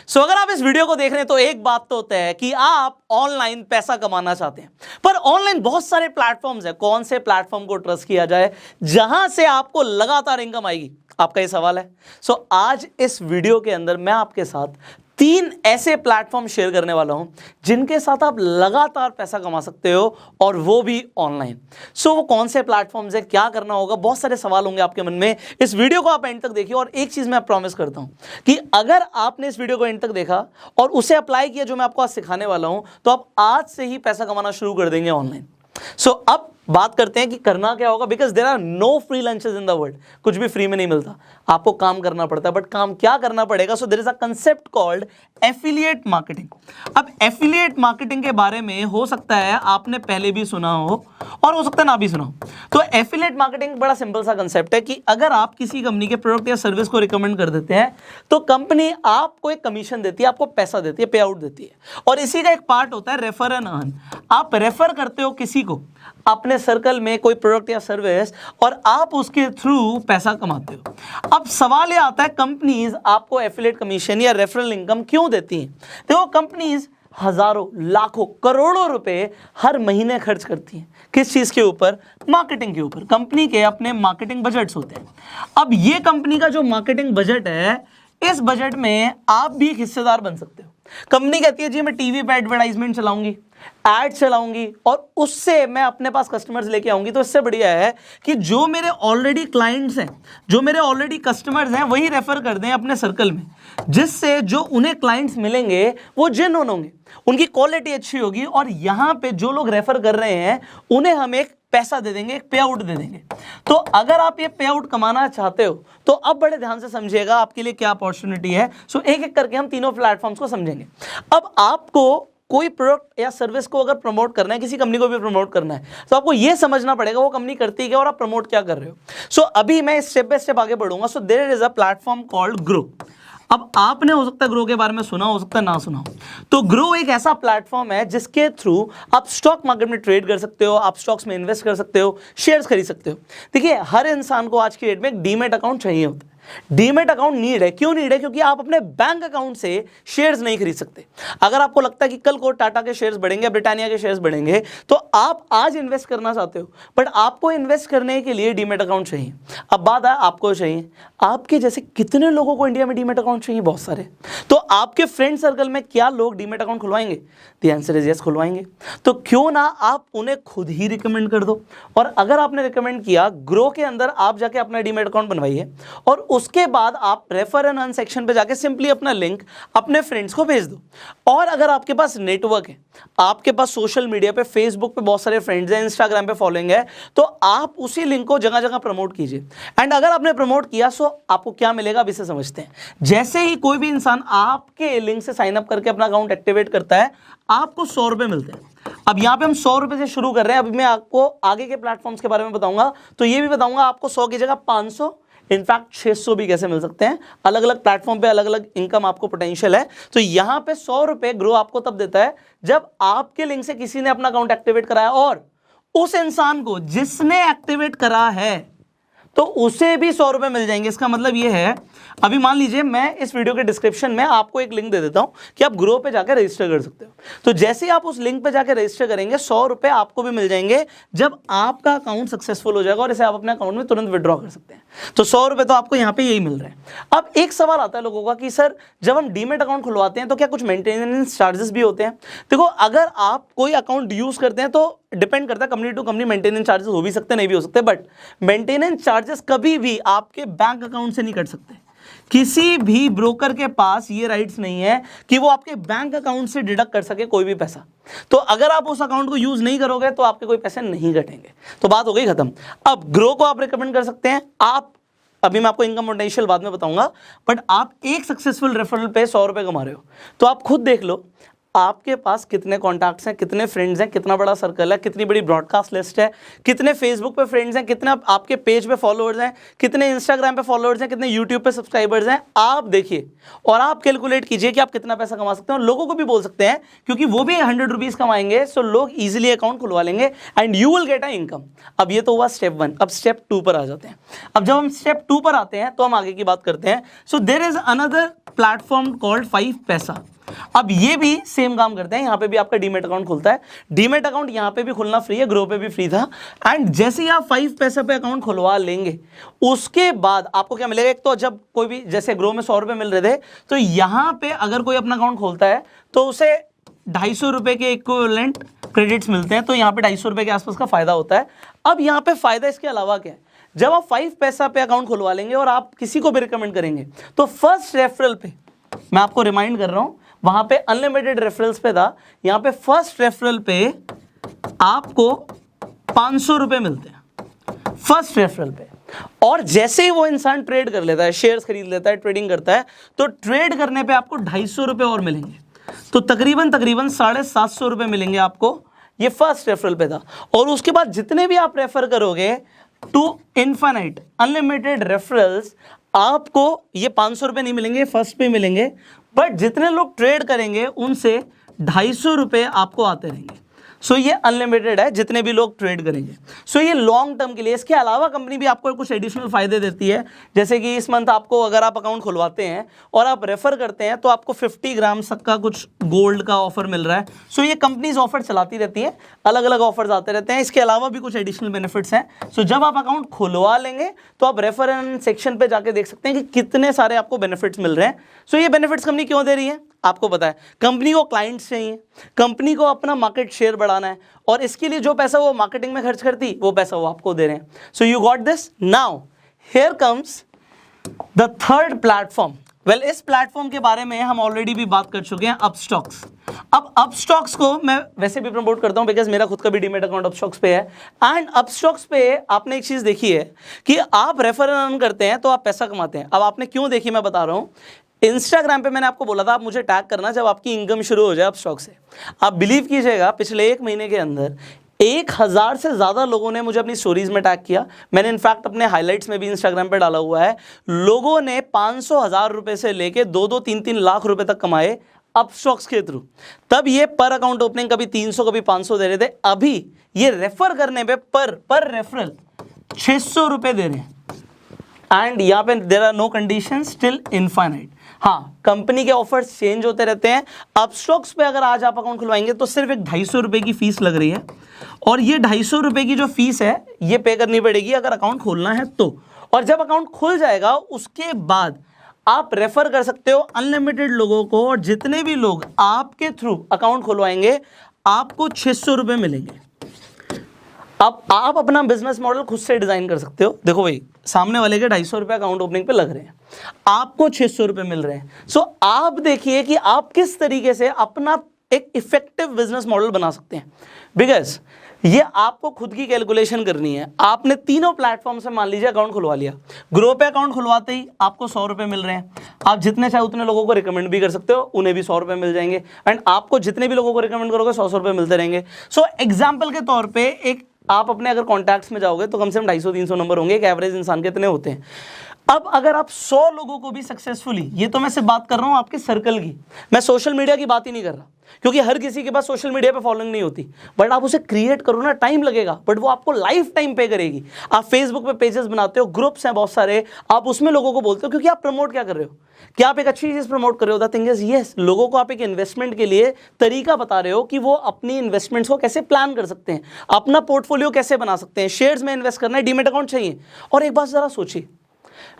सो अगर आप इस वीडियो को देख रहे हैं तो एक बात तो होता है कि आप ऑनलाइन पैसा कमाना चाहते हैं, पर ऑनलाइन बहुत सारे प्लेटफॉर्म्स हैं, कौन से प्लेटफॉर्म को ट्रस्ट किया जाए जहां से आपको लगातार इनकम आएगी, आपका ये सवाल है। सो आज इस वीडियो के अंदर मैं आपके साथ 3 ऐसे प्लेटफॉर्म शेयर करने वाला हूं जिनके साथ आप लगातार पैसा कमा सकते हो, और वो भी ऑनलाइन। सो वो कौन से प्लेटफॉर्म्स है, क्या करना होगा, बहुत सारे सवाल होंगे आपके मन में। इस वीडियो को आप एंड तक देखिए, और एक चीज मैं प्रॉमिस करता हूं कि अगर आपने इस वीडियो को एंड तक देखा और उसे अप्लाई किया जो मैं आपको आज सिखाने वाला हूं, तो आप आज से ही पैसा कमाना शुरू कर देंगे ऑनलाइन। सो अब बात करते हैं कि करना क्या होगा, because there are no free lunches in the world. कुछ भी फ्री में नहीं मिलता, आपको काम करना पड़ता है। बट काम क्या करना पड़ेगा? So there is a concept called affiliate marketing. अब एफिलिएट मार्केटिंग के बारे में हो सकता है आपने पहले भी सुना हो और हो सकता है ना भी सुना हो। तो एफिलिएट मार्केटिंग बड़ा सिंपल सा कंसेप्ट है कि अगर आप किसी कंपनी के प्रोडक्ट या सर्विस को रिकमेंड कर देते हैं तो कंपनी आपको एक कमीशन देती है, आपको पैसा देती है, पे आउट देती है। और इसी का एक पार्ट होता है रेफर एंड अर्न। आप रेफर करते हो किसी को अपने सर्कल में कोई प्रोडक्ट या सर्विस, और आप उसके थ्रू पैसा कमाते हो। अब सवाल ये आता है, कंपनीज आपको एफिलिएट कमीशन या रेफरल इनकम क्यों देती हैं? देखो, कंपनीज हजारों, लाखों, करोड़ों रुपए हर महीने खर्च करती हैं। किस चीज के ऊपर? मार्केटिंग के ऊपर। कंपनी के अपने मार्केटिंग बजट्स होते हैं। अब ये कंपनी का जो मार्केटिंग बजट है, इस बजट में आप भी एक हिस्सेदार बन सकते हो। कंपनी कहती है जी मैं टीवी पे एडवर्टाइजमेंट चलाऊंगी, एड चलाऊंगी, और उससे मैं अपने पास कस्टमर्स लेके आऊंगी। तो इससे बढ़िया है कि जो मेरे ऑलरेडी क्लाइंट्स हैं, जो मेरे ऑलरेडी कस्टमर्स हैं, वही रेफर कर दें अपने सर्कल में, जिससे जो उन्हें क्लाइंट्स मिलेंगे वो जेन्युइन होंगे, उनकी क्वालिटी अच्छी होगी, और यहाँ पे जो लोग रेफर कर रहे हैं उन्हें हम एक पैसा दे देंगे, एक पे आउट दे देंगे। तो अगर आप ये पे आउट कमाना चाहते हो तो अब बड़े ध्यान से समझिएगा आपके लिए क्या अपॉर्चुनिटी है। सो एक एक करके हम तीनों प्लेटफॉर्म्स को समझेंगे। अब आपको कोई प्रोडक्ट या सर्विस को अगर प्रमोट करना है, किसी कंपनी को भी प्रमोट करना है, तो आपको यह समझना पड़ेगा वो कंपनी करती है और आप प्रमोट क्या कर रहे हो। सो अभी मैं स्टेप बाय स्टेप आगे बढ़ूंगा। So there is a platform called Groww. अब आपने हो सकता है ग्रो के बारे में सुना, हो सकता है ना सुना हो। तो ग्रो एक ऐसा प्लेटफॉर्म है जिसके थ्रू आप स्टॉक मार्केट में ट्रेड कर सकते हो, आप स्टॉक्स में इन्वेस्ट कर सकते हो, शेयर्स खरीद सकते हो। देखिए, हर इंसान को आज की डेट में एक डीमैट अकाउंट चाहिए होता है। डीमैट अकाउंट नीड है। क्यों नीड है? क्योंकि आप अपने बैंक अकाउंट से शेयर्स नहीं खरीद सकते। अगर आपको लगता है कि कल को टाटा के शेयर्स बढ़ेंगे, ब्रिटानिया के शेयर्स बढ़ेंगे, तो आप आज इन्वेस्ट करना चाहते हो, बट आपको इन्वेस्ट करने के लिए डीमैट अकाउंट चाहिए। अब बात है आपको चाहिए, आपके जैसे कितने लोगों को इंडिया में डीमैट अकाउंट चाहिए? बहुत सारे। तो आपके फ्रेंड सर्कल में क्या लोग डीमैट अकाउंट खुलवाएंगे? द आंसर इज यस, खुलवाएंगे। तो क्यों ना आप उन्हें खुद ही रिकमेंड कर दो, और अगर आपने रिकमेंड किया, ग्रो के अंदर आप जाके अपना डीमैट अकाउंट बनवाइए, और उसके बाद आप रेफर एंड अर्न सेक्शन पे जाके सिंपली अपना लिंक अपने फ्रेंड्स को भेज दो। और अगर आपके पास नेटवर्क है, आपके पास सोशल मीडिया पे, फेसबुक पे बहुत सारे फ्रेंड्स हैं, इंस्टाग्राम पे फॉलोइंग है, तो आप उसी लिंक को जगह जगह प्रमोट कीजिए। एंड अगर आपने प्रमोट किया, सो आपको क्या मिलेगा अब इसे समझते हैं। जैसे ही कोई भी इंसान आपके लिंक से साइन अप करके अपना अकाउंट एक्टिवेट करता है, आपको 100 रुपए मिलते हैं। अब यहाँ पे हम 100 रुपए से शुरू कर रहे हैं। अभी मैं आपको आगे के प्लेटफॉर्म्स के बारे में बताऊंगा, तो ये भी बताऊंगा आपको 100 की जगह 500, इनफैक्ट 600 भी कैसे मिल सकते हैं। अलग अलग प्लेटफॉर्म पे अलग अलग इनकम आपको पोटेंशियल है। तो यहाँ पे 100 रुपए ग्रो आपको तब देता है जब आपके लिंक से किसी ने अपना अकाउंट एक्टिवेट कराया, और उस इंसान को जिसने एक्टिवेट करा है तो उसे भी 100 रुपए मिल जाएंगे। इसका मतलब ये है, अभी मान लीजिए मैं इस वीडियो के डिस्क्रिप्शन में आपको एक लिंक दे देता हूं कि आप ग्रो पे जाकर रजिस्टर कर सकते हो। तो जैसे ही आप उस लिंक पे जाकर रजिस्टर करेंगे, 100 रुपए आपको भी मिल जाएंगे जब आपका अकाउंट सक्सेसफुल हो जाएगा, और इसे आप अपने अकाउंट में तुरंत विड्रॉ कर सकते हैं। तो 100 रुपए तो आपको यहाँ पे यही मिल रहा है। अब एक सवाल आता है लोगों का कि सर, जब हम डीमैट अकाउंट खुलवाते हैं तो क्या कुछ मेंटेनेंस चार्जेस भी होते हैं? देखो, अगर आप कोई अकाउंट यूज करते हैं तो डिपेंड करता है, company to company maintenance charges हो भी सकते हैं, नहीं भी हो सकते, बट मेंटेनेंस चार्जेस कभी भी आपके बैंक अकाउंट से नहीं कट सकते। किसी भी ब्रोकर के पास ये राइट्स नहीं है कि वो आपके बैंक अकाउंट से डिडक्ट कर सके कोई भी पैसा। तो अगर आप उस अकाउंट को यूज नहीं करोगे तो आपके कोई पैसे नहीं कटेंगे। तो बात हो गई खत्म। अब ग्रो को आप रिकमेंड कर सकते हैं। आप, अभी मैं आपको इनकम पोटेंशियल बाद में बताऊंगा, बट आप एक सक्सेसफुल रेफरल पे 100 रुपए कमा रहे हो, तो आप खुद देख लो आपके पास कितने कॉन्टैक्ट्स हैं, कितने फ्रेंड्स हैं, कितना बड़ा सर्कल है, कितनी बड़ी ब्रॉडकास्ट लिस्ट है, कितने फेसबुक पे फ्रेंड्स हैं, कितने आपके पेज पे फॉलोअर्स हैं, कितने इंस्टाग्राम पे फॉलोअर्स हैं, कितने यूट्यूब पे सब्सक्राइबर्स हैं। आप देखिए और आप कैलकुलेट कीजिए कि आप कितना पैसा कमा सकते हैं। और लोगों को भी बोल सकते हैं, क्योंकि वो भी 100 रुपीज़ कमाएंगे, सो लोग ईजिली अकाउंट खुलवा लेंगे and you will get a income. अब ये तो हुआ स्टेप 1। अब स्टेप 2 पर आ जाते हैं। अब जब हम स्टेप 2 पर आते हैं तो हम आगे की बात करते हैं। So there is another platform called 5 paisa. अब ये भी सेम काम करते हैं, यहाँ पे भी आपका डीमेट अकाउंट खुलता है। डीमेट अकाउंट यहाँ पे भी खुलना फ्री है, ग्रो पे भी फ्री था। एंड जैसे ही आप 5 पैसा पे अकाउंट खुलवा लेंगे उसके बाद आपको क्या मिलेगा, एक तो जब कोई भी जैसे ग्रो में 100 रुपये मिल रहे थे, तो यहाँ पे अगर कोई अपना अकाउंट खोलता है तो उसे 250 रुपये के इक्विवेलेंट क्रेडिट्स मिलते हैं, तो यहाँ पे 250 रुपये के आसपास का फायदा होता है। अब यहाँ पे फायदा इसके अलावा क्या है, जब आप 5 पैसा पे अकाउंट खुलवा लेंगे और आप किसी को भी रिकमेंड करेंगे तो फर्स्ट रेफरल पे, मैं आपको रिमाइंड कर रहा हूं, वहां पे अनलिमिटेड रेफरल्स पे था, यहां पे फर्स्ट रेफरल पे आपको 500 रुपए मिलते हैं फर्स्ट रेफरल पे। और जैसे ही वो इंसान ट्रेड कर लेता है, शेयर्स खरीद लेता है, ट्रेडिंग करता है, तो ट्रेड करने पे आपको 250 रुपए और मिलेंगे, तो तकरीबन 750 रुपए मिलेंगे आपको। ये फर्स्ट रेफरल पे था। और उसके बाद जितने भी आप रेफर करोगे टू इनफाइनाइट अनलिमिटेड रेफरल्स, आपको ये 500 रुपए नहीं मिलेंगे, फर्स्ट पे मिलेंगे, बट जितने लोग ट्रेड करेंगे उनसे 250 रुपए आपको आते रहेंगे। सो ये अनलिमिटेड है जितने भी लोग ट्रेड करेंगे। सो ये लॉन्ग टर्म के लिए। इसके अलावा कंपनी भी आपको कुछ एडिशनल फायदे देती है, जैसे कि इस मंथ आपको अगर आप अकाउंट खुलवाते हैं और आप रेफर करते हैं तो आपको 50 ग्राम तक का कुछ गोल्ड का ऑफर मिल रहा है। सो ये कंपनीज ऑफर चलाती रहती है, अलग अलग ऑफर्स आते रहते हैं। इसके अलावा भी कुछ एडिशनल बेनिफिट्स हैं। सो जब आप अकाउंट खुलवा लेंगे तो आप रेफरेंस सेक्शन पे जाके देख सकते हैं कि कितने सारे आपको बेनिफिट्स मिल रहे हैं। सो ये बेनिफिट्स कंपनी क्यों दे रही है आपको पता है, कंपनी को क्लाइंट्स चाहिए, कंपनी को अपना मार्केट शेयर बढ़ाना है, और इसके लिए जो पैसा वो मार्केटिंग में खर्च करती वो पैसा वो आपको दे रहे हैं। So you got this. Now here comes the third platform. Well, इस प्लेटफॉर्म के बारे में हम ऑलरेडी भी बात कर चुके हैं, अपस्टॉक्स। अब अपस्टॉक्स को मैं वैसे भी प्रमोट करता हूं बिकॉज मेरा खुद का भी डीमेट अकाउंट अपस्टॉक्स पे है। एंड अपस्टॉक्स पे आपने एक चीज देखी है कि आप रेफर अर्न करते हैं तो आप पैसा कमाते हैं। अब आपने क्यों देखी मैं बता रहा हूं। इंस्टाग्राम पे मैंने आपको बोला था आप मुझे टैग करना जब आपकी इनकम शुरू हो जाए अपस्टॉक से। आप बिलीव कीजिएगा पिछले 1 महीने के अंदर 1000 से ज़्यादा लोगों ने मुझे अपनी स्टोरीज में टैग किया। मैंने इनफैक्ट अपने हाइलाइट्स में भी इंस्टाग्राम पे डाला हुआ है। लोगों ने 500,000 रुपए से लेके 2-2, 3-3 लाख रुपए तक कमाए अपस्टॉक्स के थ्रू। तब ये पर अकाउंट ओपनिंग कभी 300 कभी 500 दे रहे थे, अभी ये रेफर करने पे पर रेफरल 600 रुपए दे रहे हैं। एंड यहाँ पे there are no conditions till infinite. हाँ, कंपनी के ऑफर्स चेंज होते रहते हैं। अपस्टॉक्स पे अगर आज आप अकाउंट खुलवाएंगे तो सिर्फ एक 250 रुपए की फीस लग रही है, और ये 250 रुपए की जो फीस है ये पे करनी पड़ेगी अगर अकाउंट खोलना है तो। और जब अकाउंट खुल जाएगा उसके बाद आप रेफर कर सकते हो अनलिमिटेड लोगों को, और जितने भी लोग आपके थ्रू अकाउंट खुलवाएंगे आपको 600 रुपए मिलेंगे। अब आप अपना बिजनेस मॉडल खुद से डिजाइन कर सकते हो। देखो भाई, सामने वाले के 250 रुपये अकाउंट ओपनिंग पे लग रहे हैं, आपको 600 रुपये मिल रहे हैं। सो आप देखिए कि आप किस तरीके से अपना एक इफेक्टिव बिजनेस मॉडल बना सकते हैं। बिकॉज ये आपको खुद की कैलकुलेशन करनी है। आपने तीनों प्लेटफॉर्म से मान लीजिए अकाउंट खुलवा लिया। ग्रो पे अकाउंट खुलवाते ही आपको 100 रुपये मिल रहे हैं। आप जितने चाहे उतने लोगों को रिकमेंड भी कर सकते हो, उन्हें भी 100 रुपये मिल जाएंगे। एंड आपको जितने भी लोगों को रिकमेंड करोगे 100 रुपये मिलते रहेंगे। सो एग्जाम्पल के तौर पर एक आप अपने अगर कॉन्टैक्ट्स में जाओगे तो कम से कम 250-300 नंबर होंगे। एक एवरेज इंसान के इतने होते हैं। अब अगर आप 100 लोगों को भी सक्सेसफुली, ये तो मैं सिर्फ बात कर रहा हूं आपके सर्कल की, मैं सोशल मीडिया की बात ही नहीं कर रहा, क्योंकि हर किसी के पास सोशल मीडिया पे फॉलोइंग नहीं होती। बट आप उसे क्रिएट करो ना, टाइम लगेगा बट वो आपको लाइफ टाइम पे करेगी। आप फेसबुक पे पेजेस बनाते हो, ग्रुप्स हैं बहुत सारे, आप उसमें लोगों को बोलते हो, क्योंकि आप प्रमोट क्या कर रहे हो, क्या आप एक अच्छी चीज प्रमोट कर रहे हो। द थिंग इज यस, लोगों को आप एक इन्वेस्टमेंट के लिए तरीका बता रहे हो कि वो अपनी इन्वेस्टमेंट्स को कैसे प्लान कर सकते हैं, अपना पोर्टफोलियो कैसे बना सकते हैं। शेयर्स में इन्वेस्ट करना है, डीमेट अकाउंट चाहिए। और एक बात जरा सोचिए,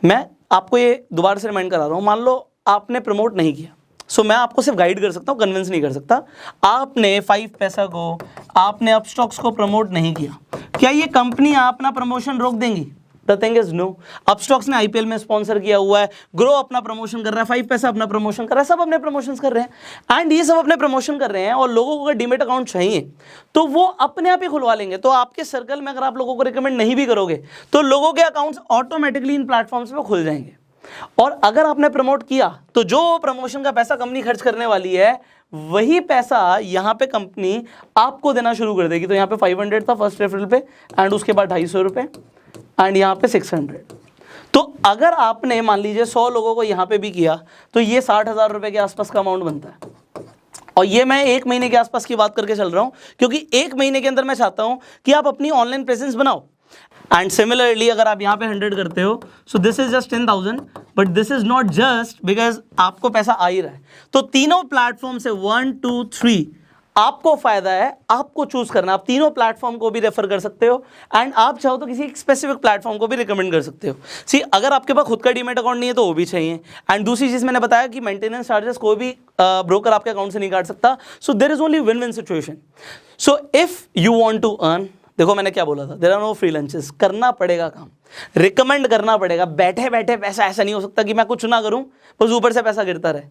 मैं आपको ये दोबारा से रिमाइंड करा रहा हूं, मान लो आपने प्रमोट नहीं किया, सो मैं आपको सिर्फ गाइड कर सकता हूं, कन्विंस नहीं कर सकता। आपने 5 पैसा को, आपने अपस्टॉक्स को प्रमोट नहीं किया, क्या ये कंपनी अपना प्रमोशन रोक देंगी? The thing is no. Upstox ने आईपीएल में स्पॉन्सर किया हुआ है, ग्रो अपना प्रमोशन कर रहा है, 5 पैसा अपना प्रमोशन कर रहा है, सब अपने प्रमोशंस कर रहे हैं। एंड ये सब अपने प्रमोशन कर रहे हैं, और लोगों को अगर डीमेट अकाउंट चाहिए तो वो अपने आप ही खुलवा लेंगे। तो आपके सर्कल में अगर आप लोगों को रिकमेंड नहीं भी करोगे तो लोगों के अकाउंट्स ऑटोमेटिकली इन प्लेटफॉर्म्स पे खुल जाएंगे। और अगर आपने प्रमोट किया तो जो प्रमोशन का पैसा कंपनी खर्च करने वाली है, वही पैसा यहाँ पे कंपनी आपको देना शुरू कर देगी। तो यहाँ पे 500 था फर्स्ट रेफरल पे, एंड उसके बाद 250 रुपये, एंड यहाँ पे 600। तो अगर आपने मान लीजिए 100 लोगों को यहाँ पे भी किया तो ये 60,000 रुपये के आसपास का अमाउंट बनता है। और ये मैं 1 महीने के आसपास की बात करके चल रहा हूँ, क्योंकि 1 महीने के अंदर मैं चाहता हूँ कि आप अपनी ऑनलाइन प्रेजेंस बनाओ। एंड सिमिलरली अगर आप यहाँ पे 100 करते हो, so this is just 10,000, but this is not just because आपको पैसा आ ही रहा है। तो तीनों प्लेटफॉर्म से 1 2 3 आपको फायदा है, आपको चूज करना। आप तीनों प्लेटफॉर्म को भी रेफर कर सकते हो एंड आप चाहो तो किसी एक स्पेसिफिक प्लेटफॉर्म को भी रिकमेंड कर सकते हो। सी अगर आपके पास खुद का डीमैट अकाउंट नहीं है तो वो भी चाहिए। एंड दूसरी चीज मैंने बताया कि मेंटेनेंस चार्जेस कोई भी ब्रोकर आपके अकाउंट से नहीं काट सकता। So there is only win win situation. So if you want to earn, देखो मैंने क्या बोला था, there are no free lunches, करना पड़ेगा काम, रिकमेंड करना पड़ेगा। बैठे बैठे पैसा ऐसा नहीं हो सकता कि मैं कुछ ना करूं बस ऊपर से पैसा गिरता रहे।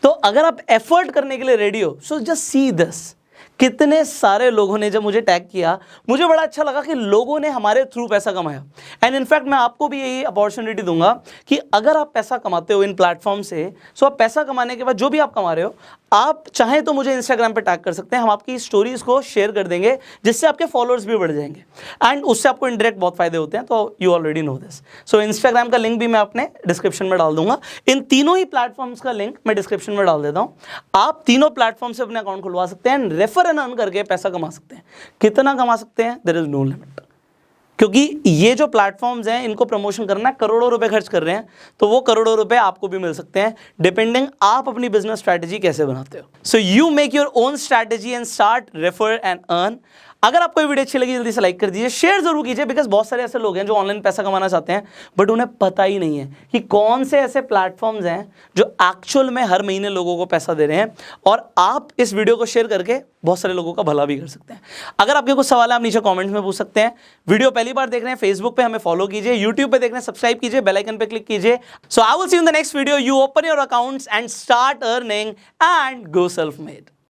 तो अगर आप एफर्ट करने के लिए रेडी हो, सो जस्ट सी दिस। कितने सारे लोगों ने जब मुझे टैग किया, मुझे बड़ा अच्छा लगा कि लोगों ने हमारे थ्रू पैसा कमाया। एंड इनफैक्ट मैं आपको भी यही अपॉर्चुनिटी दूंगा कि अगर आप पैसा कमाते हो इन प्लेटफॉर्म से, सो आप पैसा कमाने के बाद जो भी आप कमा रहे हो, आप चाहें तो मुझे इंस्टाग्राम पे टैग कर सकते हैं, हम आपकी स्टोरीज को शेयर कर देंगे जिससे आपके फॉलोअर्स भी बढ़ जाएंगे एंड उससे आपको इनडायरेक्ट बहुत फायदे होते हैं। तो you already know this. So Instagram का लिंक भी मैं अपने डिस्क्रिप्शन में डाल दूंगा। इन तीनों ही प्लेटफॉर्म्स का लिंक मैं डिस्क्रिप्शन में डाल देता हूँ। आप तीनों प्लेटफॉर्म से अपने अकाउंट खुलवा सकते हैं एंड रेफर एंड अर्न करके पैसा कमा सकते हैं। कितना कमा सकते हैं, देयर इज नो लिमिट, क्योंकि ये जो प्लेटफॉर्म्स हैं इनको प्रमोशन करना है, करोड़ों रुपए खर्च कर रहे हैं, तो वो करोड़ों रुपए आपको भी मिल सकते हैं डिपेंडिंग आप अपनी बिजनेस स्ट्रैटेजी कैसे बनाते हो। So you make your own strategy and start refer and earn. अगर आपको ये वीडियो अच्छी लगी जल्दी से लाइक कर दीजिए, शेयर जरूर कीजिए, बिकॉज बहुत सारे ऐसे लोग हैं जो ऑनलाइन पैसा कमाना चाहते हैं बट उन्हें पता ही नहीं है कि कौन से ऐसे प्लेटफॉर्म्स हैं जो एक्चुअल में हर महीने लोगों को पैसा दे रहे हैं। और आप इस वीडियो को शेयर करके बहुत सारे लोगों का भला भी कर सकते हैं। अगर आपके कुछ सवाल है आप नीचे कमेंट्स में पूछ सकते हैं। वीडियो पहली बार देख रहे हैं फेसबुक पे हमें फॉलो कीजिए, यूट्यूब पे देख रहे हैं सब्सक्राइब कीजिए, बेल आइकन पे क्लिक कीजिए। So I will see you in the next video. You open your accounts and start earning and go self made.